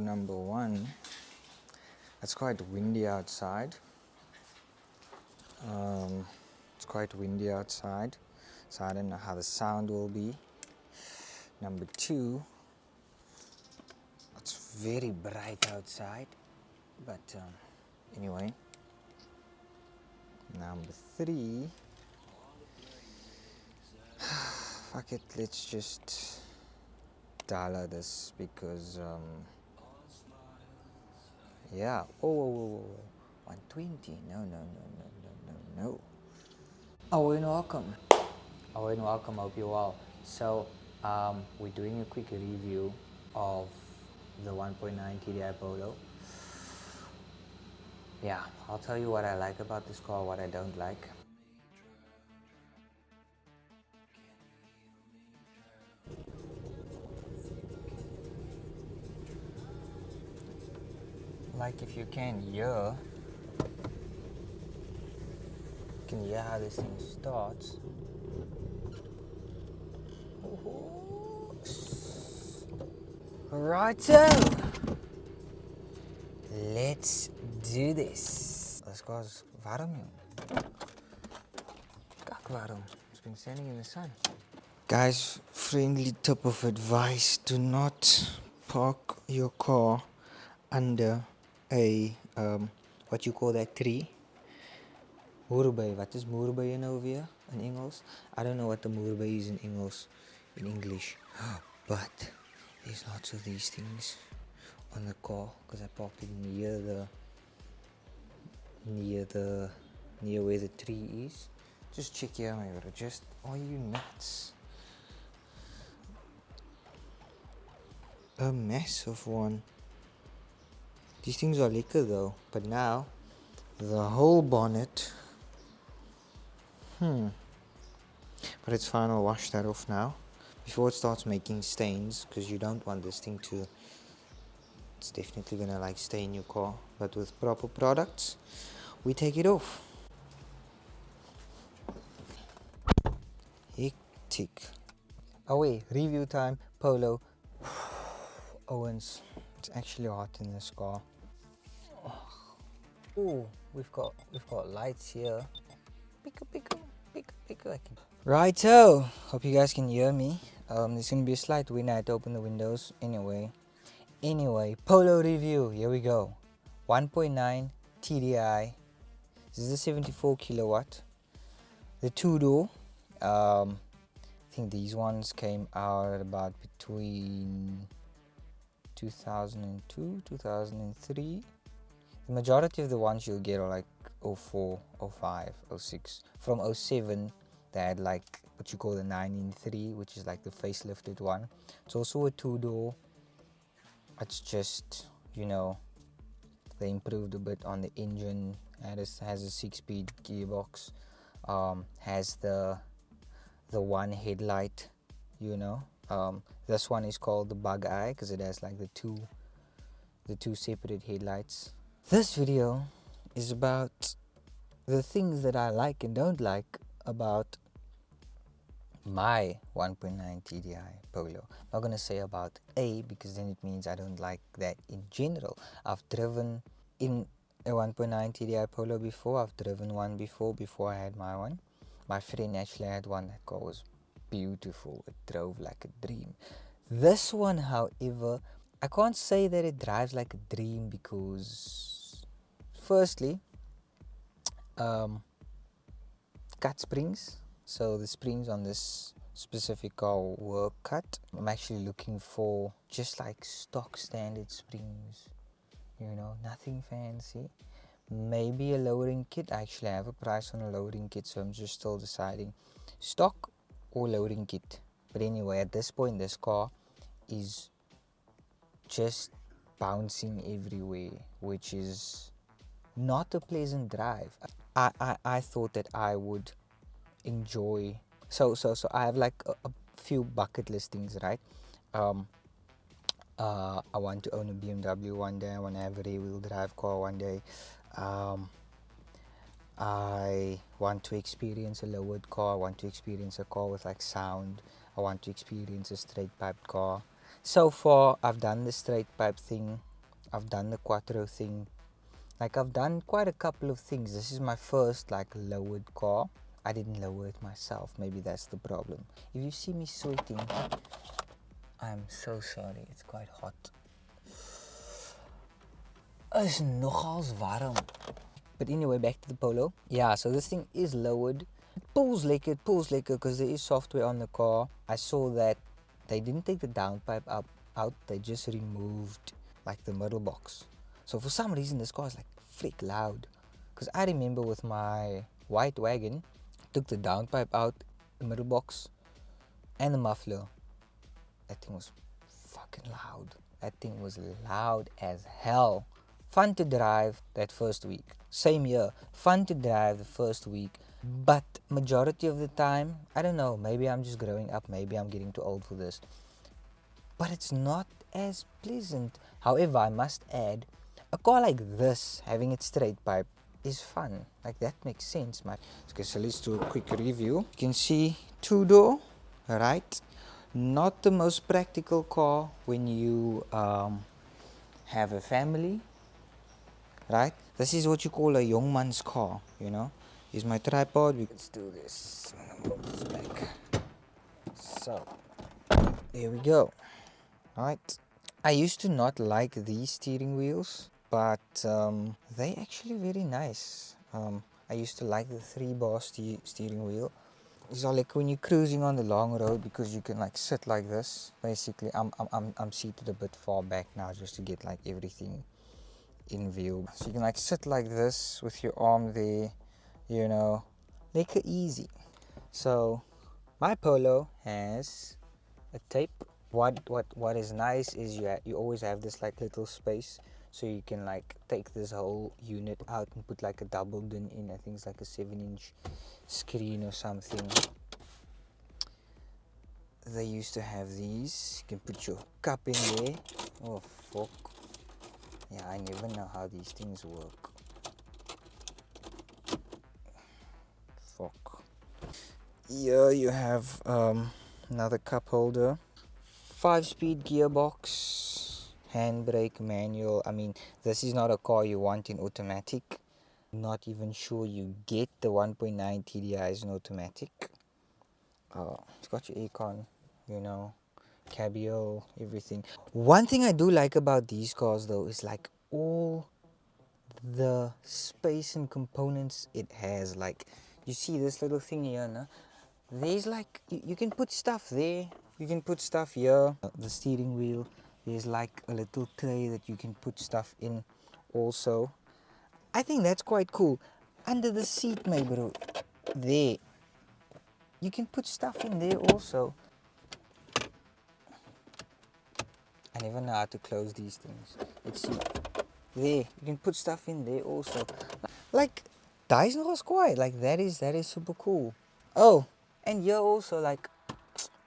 Number one, it's quite windy outside. It's quite windy outside, so I don't know how the sound will be. Number two, it's very bright outside, but anyway. Number three, fuck it, let's just dollar this because yeah. Oh, 120. No. Aweeh&welcome. Aweeh&welcome. Hope you're well. So we're doing a quick review of the 1.9 TDI Polo. Yeah, I'll tell you what I like about this car, what I don't like. Like if you can hear how this thing starts. Righto! Let's do this. This car's warm, joh. Kak warm. It's been standing in the sun. Guys, friendly tip of advice: do not park your car under a what you call that tree. Moerbei. What is moerbei in over here in English? I don't know what the moerbei is in English, but there's lots of these things on the car because I parked it near where the tree is. Just check here, my brother. Are you nuts? A massive one. These things are lekker though, but now the whole bonnet. But it's fine, I'll wash that off now before it starts making stains, because you don't want this thing to. It's definitely gonna like stain your car, but with proper products we take it off. Hectic. Away, review time. Polo. Owens, it's actually hot in this car. Oh, we've got lights here. Pico. Righto, hope you guys can hear me. There's gonna be a slight wind. I had to open the windows anyway. Polo review, here we go. 1.9 TDI. This is a 74 kilowatt. The two-door. I think these ones came out about between 2002, 2003. The majority of the ones you'll get are like 04, 05, 06. From 07, they had like what you call the 993, which is like the facelifted one. It's also a two-door. It's just, they improved a bit on the engine. It has a 6-speed gearbox. Has the one headlight, this one is called the bug eye because it has like the two separate headlights. This video is about the things that I like and don't like about my 1.9 TDI Polo. I'm not gonna say about A because then it means I don't like that in general. I've driven in a 1.9 TDI Polo before. I've driven one before I had my one. My friend actually had one. That car was beautiful. It drove like a dream. This one, however, I can't say that it drives like a dream because firstly, cut springs. So the springs on this specific car were cut. I'm actually looking for just like stock standard springs, nothing fancy. Maybe a lowering kit. I actually have a price on a lowering kit, so I'm just still deciding stock or lowering kit. But anyway, at this point this car is just bouncing everywhere, which is not a pleasant drive. I thought that I would enjoy. So I have like a few bucket listings, right? I want to own a BMW one day. I want to have a rear-wheel drive car one day. I want to experience a lowered car. I want to experience a car with like sound. I want to experience a straight pipe car. So far, I've done the straight pipe thing, I've done the quattro thing, like I've done quite a couple of things. This is my first like lowered car. I didn't lower it myself, maybe that's the problem. If you see me sweating, I'm so sorry, it's quite hot. Is nogals warm. But anyway, back to the Polo. Yeah, so this thing is lowered. It pulls like because there is software on the car. I saw that they didn't take the downpipe out, they just removed like the middle box. So for some reason this car is like freak loud. Because I remember with my white wagon, took the downpipe out, the middle box, and the muffler. That thing was fucking loud. That thing was loud as hell. Fun to drive that first week. Same year, fun to drive the first week. But majority of the time, I don't know, maybe I'm just growing up, maybe I'm getting too old for this. But it's not as pleasant. However, I must add, a car like this, having it straight pipe, is fun. Like that makes sense, man. Okay, so let's do a quick review. You can see two-door, right? Not the most practical car when you have a family, right? This is what you call a young man's car, you know. Here's my tripod. Let's do this. I'm gonna move this back. So, there we go. Right. I used to not like these steering wheels, but they actually very nice. I used to like the 3-bar steering wheel. It's all like when you're cruising on the long road, because you can like sit like this. Basically, I'm seated a bit far back now just to get like everything in view. So you can like sit like this with your arm there, you know, make it easy. So my Polo has a tape. What is nice is you always have this like little space, so you can like take this whole unit out and put like a double din in. I think it's like a 7-inch screen or something. They used to have these. You can put your cup in there. Oh fuck. Yeah, I never know how these things work. Fuck. Here you have another cup holder. 5-speed gearbox, handbrake, manual. I mean, this is not a car you want in automatic. Not even sure you get the 1.9 TDIs in automatic. It's got your aircon, you know, cabio, everything. One thing I do like about these cars though is like all the space and components it has. Like, you see this little thing here, no? There's like, you can put stuff there, you can put stuff here. The steering wheel, there's like a little tray that you can put stuff in also. I think that's quite cool. Under the seat, my bro, there, you can put stuff in there also. I never know how to close these things. Let's see. There, you can put stuff in there also. Like, Dyson was quiet. Like, that is super cool. Oh, and here also, like,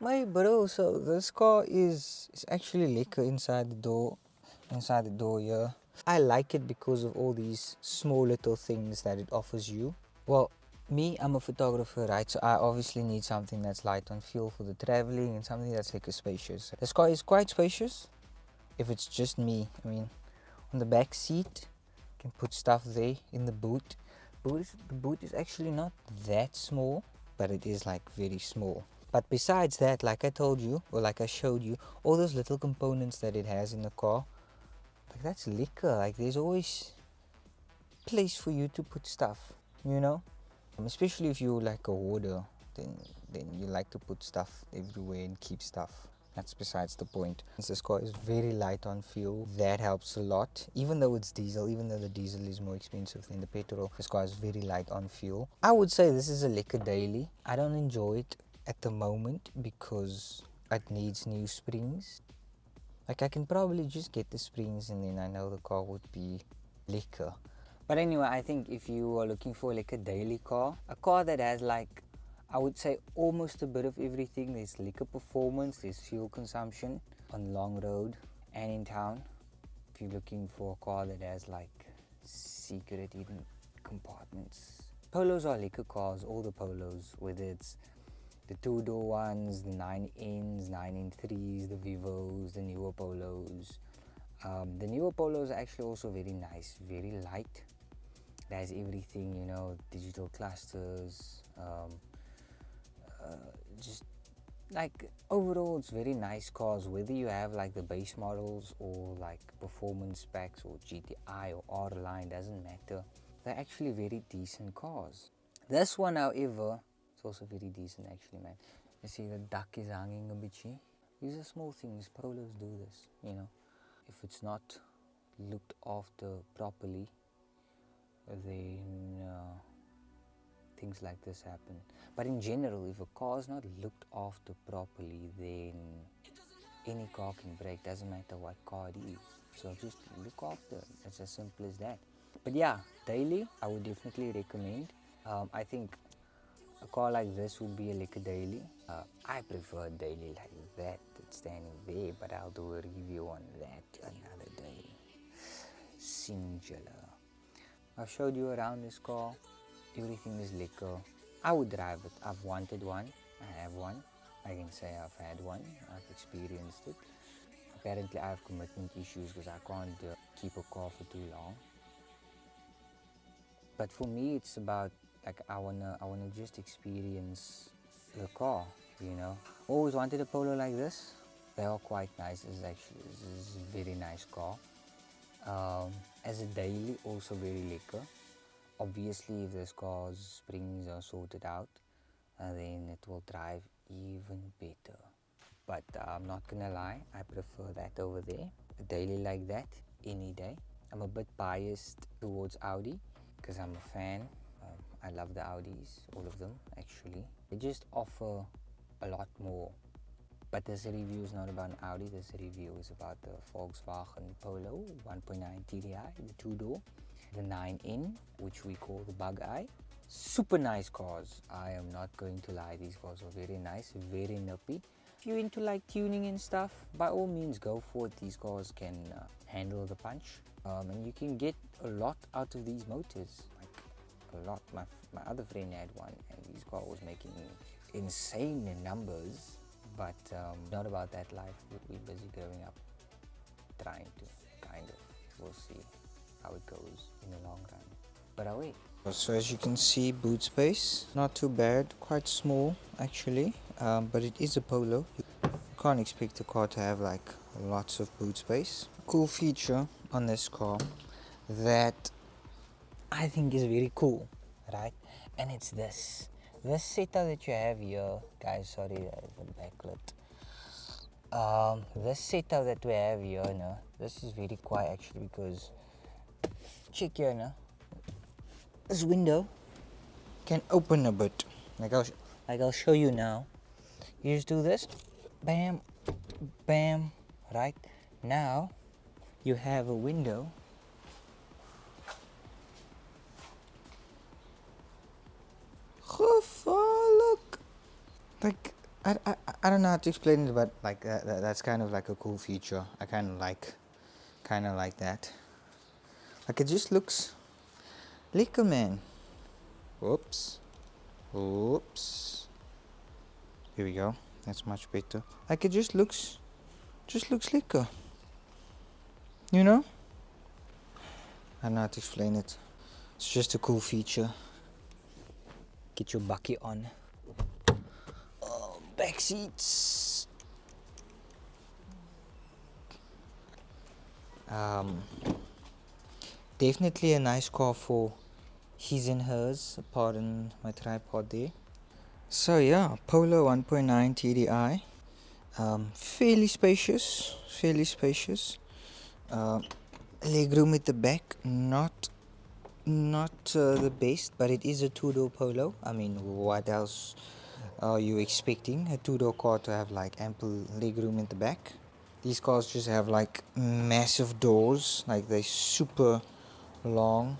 my bro, so this car is actually liquor inside the door. Inside the door here. I like it because of all these small little things that it offers you. Well, me, I'm a photographer, right? So I obviously need something that's light on feel for the traveling and something that's like a spacious. This car is quite spacious. If it's just me, I mean, on the back seat, you can put stuff there. In the boot. The boot is actually not that small, but it is like very small. But besides that, like I told you, or like I showed you, all those little components that it has in the car, like that's liquor. Like there's always place for you to put stuff, you know? Especially if you're like a hoarder, then you like to put stuff everywhere and keep stuff. That's besides the point. This car is very light on fuel. That helps a lot. Even though it's diesel, even though the diesel is more expensive than the petrol, this car is very light on fuel. I would say this is a lekker daily. I don't enjoy it at the moment because it needs new springs. Like I can probably just get the springs and then I know the car would be lekker. But anyway, I think if you are looking for like a daily car, a car that has like, I would say almost a bit of everything. There's liquor performance, there's fuel consumption on long road and in town. If you're looking for a car that has like secret hidden compartments. Polos are liquor cars, all the Polos, whether it's The two-door ones, the 9Ns, 9N3s, the Vivos, the newer Polos. The newer Polos are actually also very nice, very light. It has everything, you know, digital clusters, just like overall it's very nice cars, whether you have like the base models or like performance packs or GTI or R line, doesn't matter. They're actually very decent cars. This one, however, it's also very decent actually, man. You see the duck is hanging a bit. These are small things. Polos do this, you know. If it's not looked after properly, then things like this happen. But in general, if a car is not looked after properly, then any car can break. Doesn't matter what car it is. So just look after. It's as simple as that. But yeah, daily, I would definitely recommend. I think a car like this would be a liquor daily. I prefer daily like that, it's standing there, but I'll do a review on that another day. Singular. I've showed you around this car. Everything is liquor. I would drive it. I've wanted one. I have one. I can say I've had one. I've experienced it. Apparently I have commitment issues because I can't keep a car for too long. But for me, it's about like I wanna just experience the car, you know. Always wanted a Polo like this. They are quite nice. This is a very nice car. As a daily, also very liquor. Obviously, if this car's springs are sorted out, then it will drive even better. But I'm not gonna lie, I prefer that over there. A daily like that, any day. I'm a bit biased towards Audi because I'm a fan. I love the Audis, all of them actually. They just offer a lot more. But this review is not about an Audi, this review is about the Volkswagen Polo 1.9 TDI, the two-door, the 9N, which we call the Bug Eye. Super nice cars, I am not going to lie, these cars are very nice, very nippy. If you're into like tuning and stuff, by all means go for it. These cars can handle the punch, and you can get a lot out of these motors, like a lot. My other friend had one and his car was making insane numbers, but not about that life. We're busy growing up, trying to kind of, we'll see how it goes in the long run. But away. So as you can see, boot space, not too bad, quite small actually, but it is a Polo. You can't expect a car to have like lots of boot space. Cool feature on this car that I think is very cool, right? And it's this setup that you have here, guys. Sorry, the backlit. This setup that we have here, no, this is very quiet actually because check here, no. This window can open a bit, like I'll show you now. You just do this, bam, bam, right? Now you have a window. Look, like I don't know how to explain it, but like that's kind of like a cool feature. I kind of like that. Like it just looks liquor, man. Oops. Here we go. That's much better. Like it just looks liquor. You know? I don't know how to explain it. It's just a cool feature. Get your bucky on. Oh, back seats. Definitely a nice car for his and hers. Pardon my tripod there. So yeah, Polo 1.9 TDI. Fairly spacious. Legroom at the back, not the best, but it is a two-door Polo. I mean, what else are you expecting? A two-door car to have like ample legroom at the back. These cars just have like massive doors, like they're super long.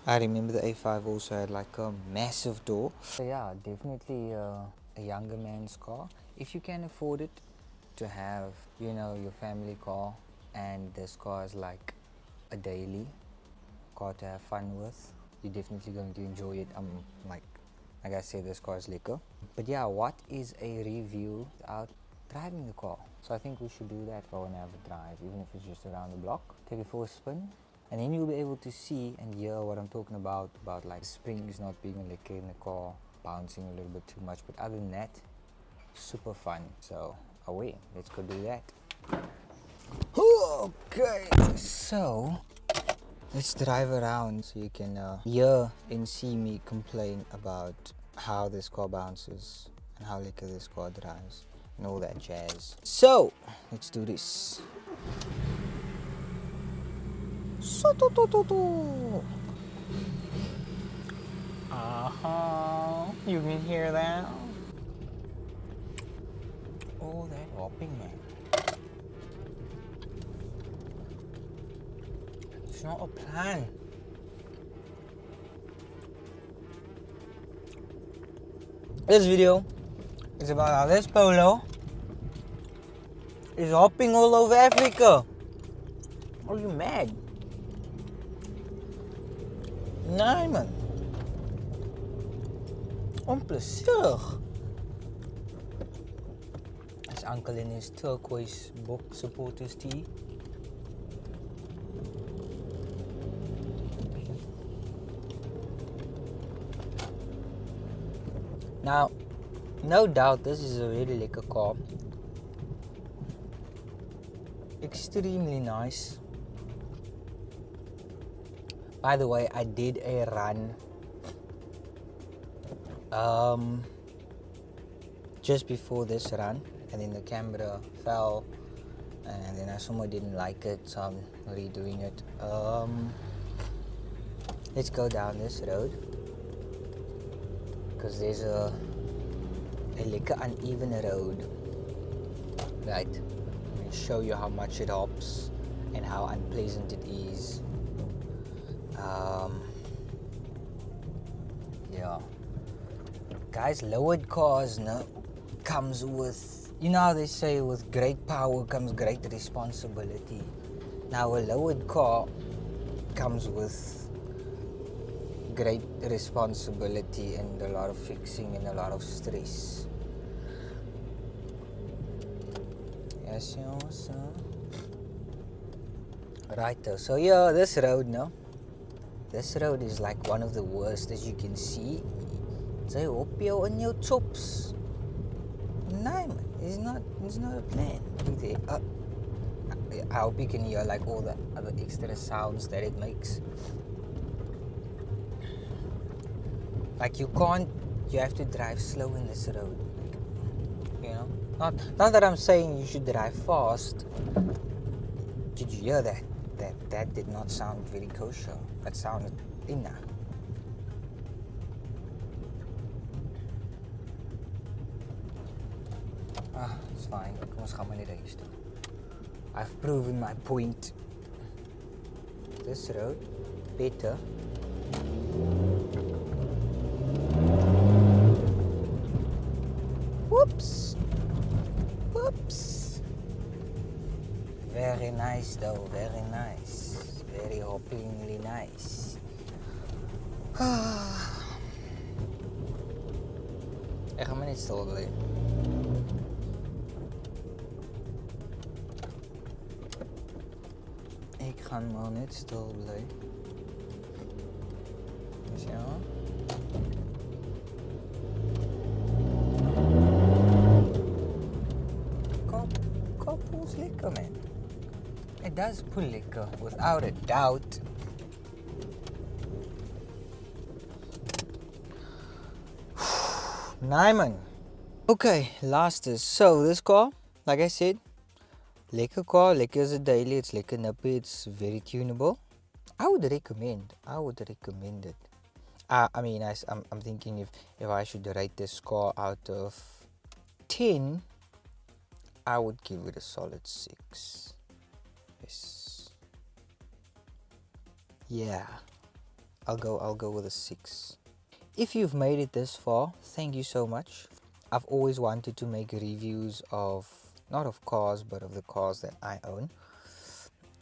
I remember the A5 also had like a massive door. So yeah, definitely a younger man's car. If you can afford it, to have, you know, your family car, and this car is like a daily car to have fun with, you're definitely going to enjoy it. I'm like Like I said, this car is liquor. But yeah, what is a review without driving the car? So I think we should do that for and have a drive, even if it's just around the block. Take it for a spin, and then you'll be able to see and hear what I'm talking about like springs not being a liquor in the car, bouncing a little bit too much. But other than that, super fun. So away, let's go do that. Okay, so let's drive around so you can hear and see me complain about how this car bounces and how liquor this car drives and all that jazz. So let's do this. You can hear that? Oh, that hopping, man. It's not a plan. This video is about how this Polo is hopping all over Africa. Are you mad? Nee man. Onplezierig. His uncle in his turquoise book supporters tee. Now, no doubt this is a really liquor car. Extremely nice. By the way, I did a run just before this run, and then the camera fell, and then I somehow didn't like it, so I'm redoing it. Let's go down this road, because there's a liquor uneven road, right? Let me show you how much it hops and how unpleasant it is. Yeah, guys, lowered cars comes with, you know how they say, with great power comes great responsibility. Now a lowered car comes with great responsibility and a lot of fixing and a lot of stress. Yes, sir. Right, so yeah, this road now. This road is like one of the worst, as you can see. They hop you on your chops. No man, it's not a plan. I hope you can hear like all the other extra sounds that it makes. Like you have to drive slow in this road. Like, you know? Not that I'm saying you should drive fast. Did you hear that? That did not sound very kosher. That sounded inna. It's fine. Kom ons gaan maar net huis toe. I've proven my point. This road, better. Whoops. Whoops. Very nice though, very nice. Very hoppingly nice. Ek gaan maar net stil bly. Ek gaan maar net stil bly. Ja. Kop pulls liquor, man. It does pull liquor, without a doubt. Nyman. Okay, last is, so this car, like I said, liquor car, liquor is a daily, it's liquor nippy, it's very tunable. I would recommend it. I mean, I'm thinking if I should rate this car out of 10, I would give it a solid 6. Yes. Yeah. I'll go with a 6. If you've made it this far, thank you so much. I've always wanted to make reviews of, not of cars, but of the cars that I own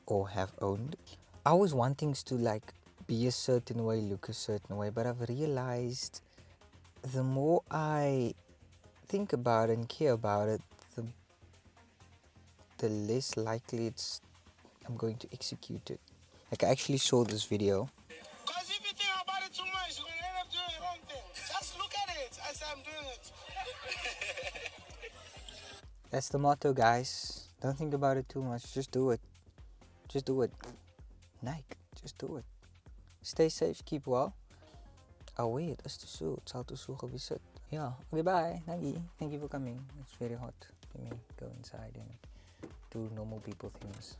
or have owned. I always want things to like be a certain way, look a certain way, but I've realized the more I think about it and care about it, the less likely I'm going to execute it. Like, I actually saw this video. Because if you think about it too much, you're going to end up doing the wrong thing. Just look at it as I'm doing it. That's the motto, guys. Don't think about it too much. Just do it. Just do it. Nike, just do it. Stay safe, keep well. Oh wait, that's too soon. It's how to visit. Yeah, okay, bye. Thank you for coming. It's very hot. Let me go inside and do normal people things.